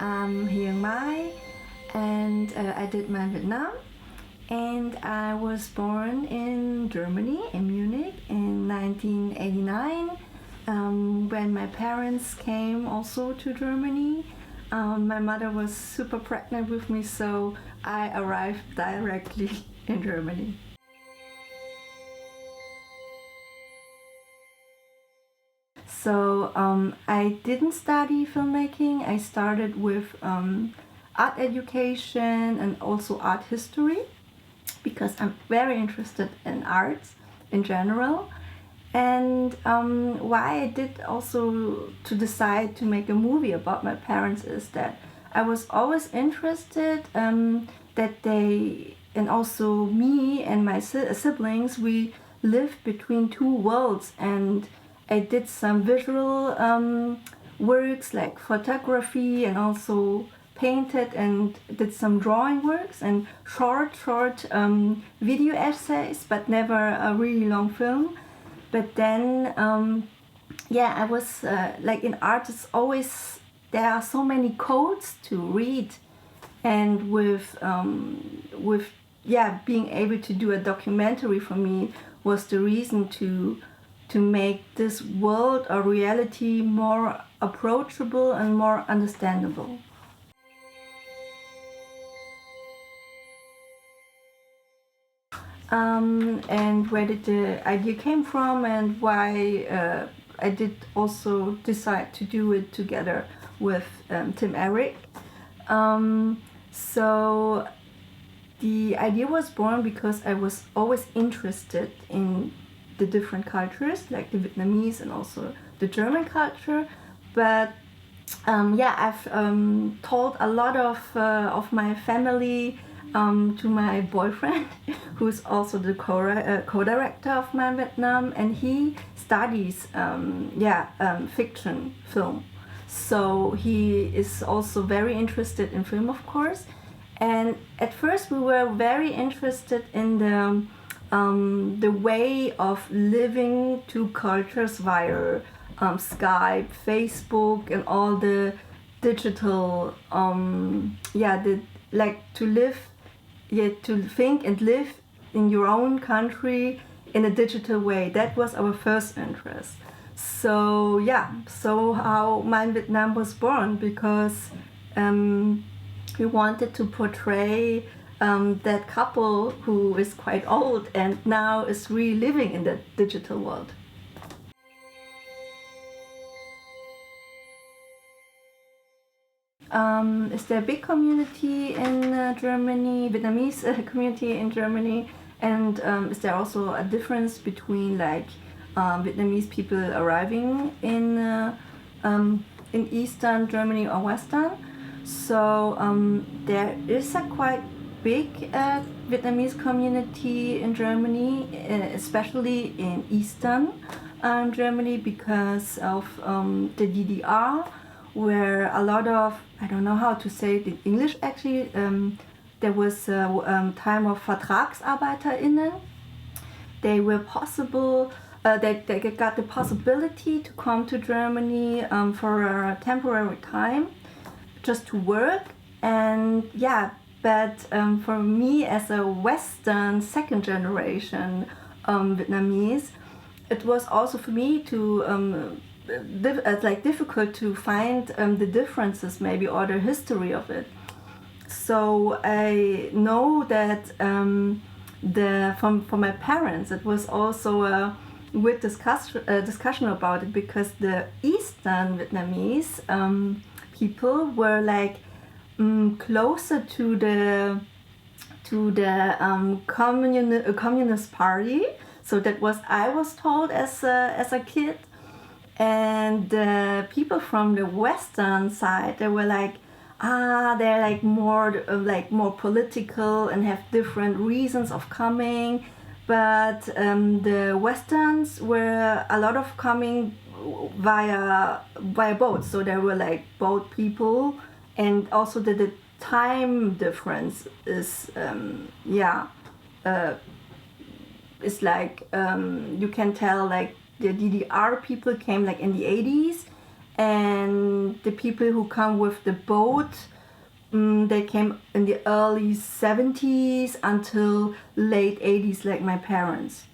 I'm Hiền Mai, and I did my Vietnam. And I was born in Germany, in Munich, in 1989, when my parents came also to Germany. My mother was super pregnant with me, so I arrived directly in Germany. So I didn't study filmmaking. I started with art education and also art history because I'm very interested in arts in general. And why I did also to decide to make a movie about my parents is that I was always interested that they, and also me and my siblings, we lived between two worlds, and I did some visual works like photography, and also painted and did some drawing works and short video essays, but never a really long film. But then I was like, in art it's always, there are so many codes to read, and with being able to do a documentary for me was the reason to make this world or reality more approachable and more understandable. And where did the idea came from, and why I did also decide to do it together with Tim Eric. So the idea was born because I was always interested in the different cultures, like the Vietnamese and also the German culture. But I've told a lot of my family to my boyfriend, who's also the co-director of my Vietnam, and he studies fiction film. So he is also very interested in film, of course. And at first we were very interested in the way of living two cultures via Skype, Facebook, and all the digital, to think and live in your own country in a digital way. That was our first interest. So how Mein Vietnam was born, because we wanted to portray that couple who is quite old and now is really living in the digital world. Is there a big community in Germany, Vietnamese community in Germany, and is there also a difference between like Vietnamese people arriving in Eastern Germany or Western? So there is a quite big Vietnamese community in Germany, especially in Eastern Germany, because of the DDR, where a lot of, I don't know how to say it in English actually, there was a time of VertragsarbeiterInnen. They were possible, they got the possibility to come to Germany for a temporary time, just to work. And but for me as a Western second generation Vietnamese, it was also for me to difficult to find the differences maybe, or the history of it. So I know that for my parents it was also a weird discussion about it, because the Eastern Vietnamese people were like closer to the Communist Party. So that was, I was told as a kid. And the people from the Western side, they were like, they're like more political and have different reasons of coming. But the Westerns were a lot of coming via boats. So there were like boat people, and also the time difference is it's like you can tell like the DDR people came like in the 80s, and the people who come with the boat, they came in the early 70s until late 80s, like my parents.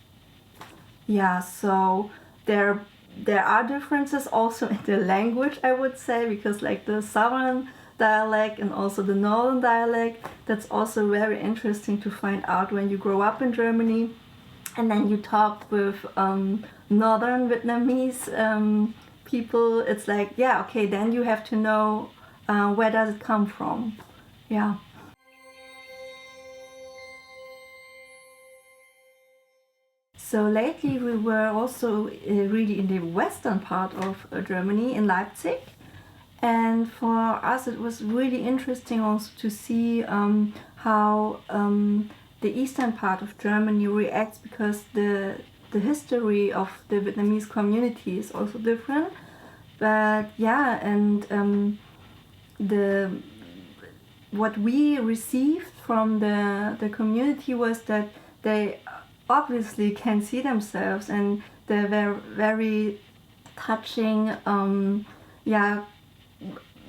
Yeah, so there are differences also in the language, I would say, because like the southern dialect and also the northern dialect, that's also very interesting to find out when you grow up in Germany and then you talk with northern Vietnamese people. It's like, yeah, okay, then you have to know where does it come from. Yeah. So lately we were also really in the western part of Germany, in Leipzig. And for us it was really interesting also to see how the eastern part of Germany reacts, because the history of the Vietnamese community is also different. But yeah, and the what we received from the community was that they obviously can see themselves, and they're very, very touching.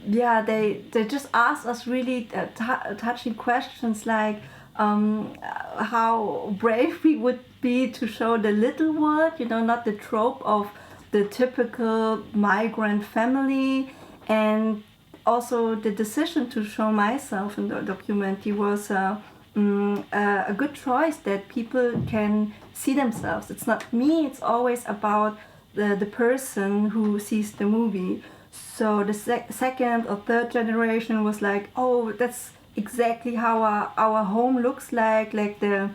They just ask us really touching questions like how brave we would be to show the little world, not the trope of the typical migrant family. And also the decision to show myself in the documentary was a good choice, that people can see themselves. It's not me, it's always about the person who sees the movie. So the second or third generation was like, oh, that's exactly how our home looks like the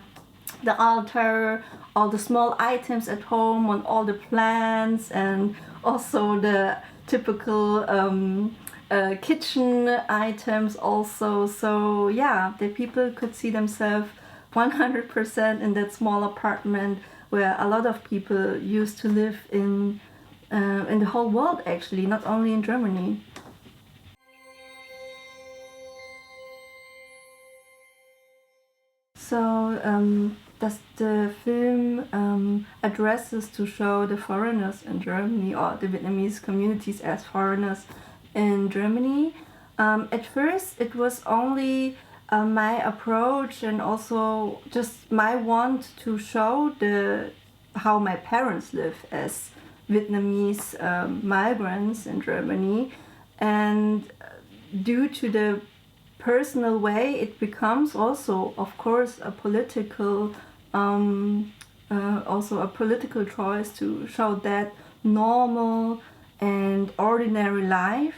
altar, all the small items at home, on all the plants, and also the typical kitchen items also. So yeah, the people could see themselves 100% in that small apartment where a lot of people used to live in the whole world, actually, not only in Germany. So does the film addresses to show the foreigners in Germany, or the Vietnamese communities as foreigners in Germany. At first it was only my approach, and also just my want to show how my parents live as Vietnamese migrants in Germany. And due to the personal way, it becomes also, of course, a political choice to show that normal and ordinary life,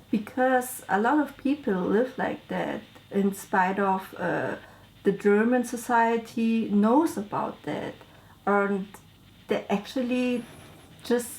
because a lot of people live like that, in spite of the German society knows about that, and they actually just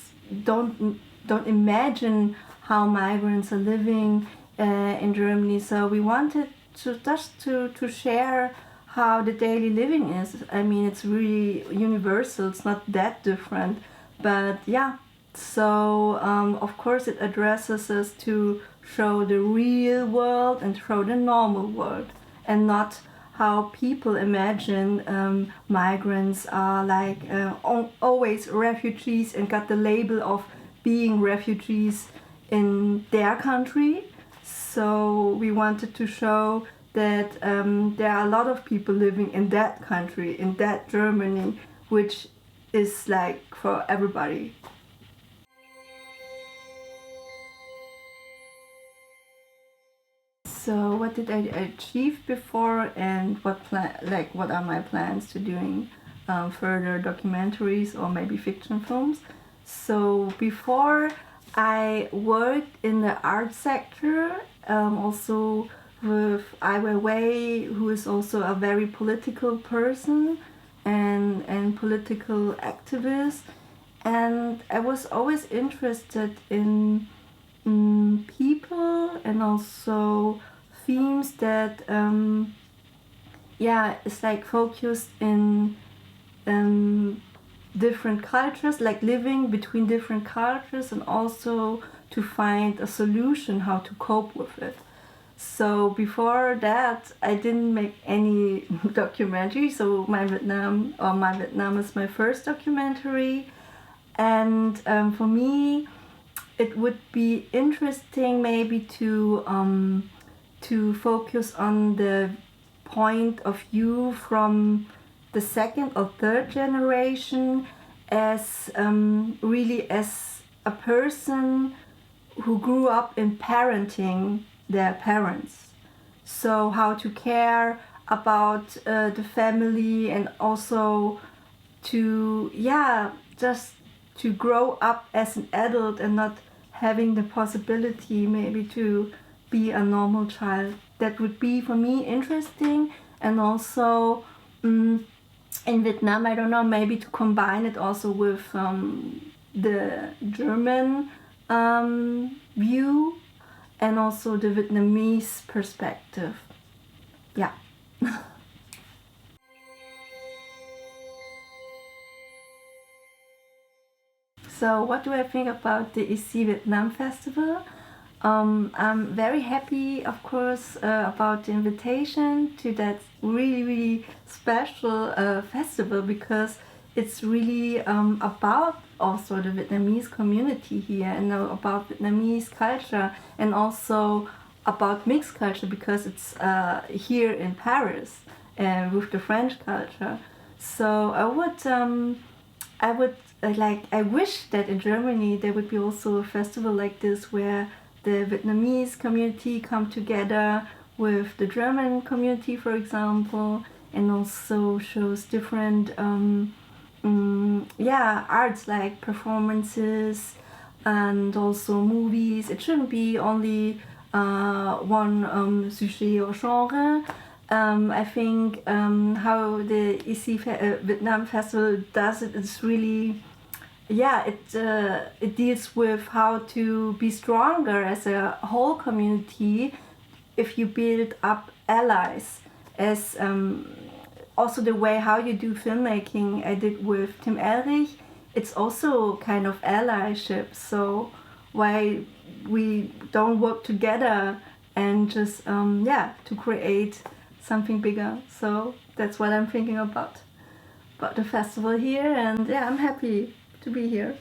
don't imagine how migrants are living in Germany. So we wanted to just to share how the daily living is. I mean, it's really universal, it's not that different, but yeah. So of course it addresses us to show the real world and show the normal world, and not how people imagine migrants are like always refugees and got the label of being refugees in their country. So we wanted to show that there are a lot of people living in that country, in that Germany, which is like for everybody. So what did I achieve before, and what are my plans to doing further documentaries or maybe fiction films? So before, I worked in the art sector, also with Ai Weiwei, who is also a very political person and political activist. And I was always interested in people, and also themes that it's like focused in different cultures, like living between different cultures, and also to find a solution how to cope with it. So before that I didn't make any documentary. So My Vietnam is my first documentary. And for me, it would be interesting maybe to focus on the point of view from the second or third generation as really as a person who grew up in parenting their parents. So how to care about the family, and also to, yeah, just to grow up as an adult and not having the possibility maybe to be a normal child. That would be for me interesting. And also in Vietnam, I don't know, maybe to combine it also with the German view and also the Vietnamese perspective. Yeah. So what do I think about the ICI Vietnam Festival? I'm very happy, of course, about the invitation to that really, really special festival, because it's really about also the Vietnamese community here, and about Vietnamese culture, and also about mixed culture, because it's here in Paris with the French culture. So I would I wish that in Germany there would be also a festival like this, where the Vietnamese community come together with the German community, for example, and also shows different arts like performances and also movies. It shouldn't be only one sujet or genre. I think how the Vietnam Festival does it is really, it deals with how to be stronger as a whole community if you build up allies, as also the way how you do filmmaking I did with Tim Elrich. It's also kind of allyship, so why we don't work together and just to create something bigger. So that's what I'm thinking about the festival here, and yeah, I'm happy to be here.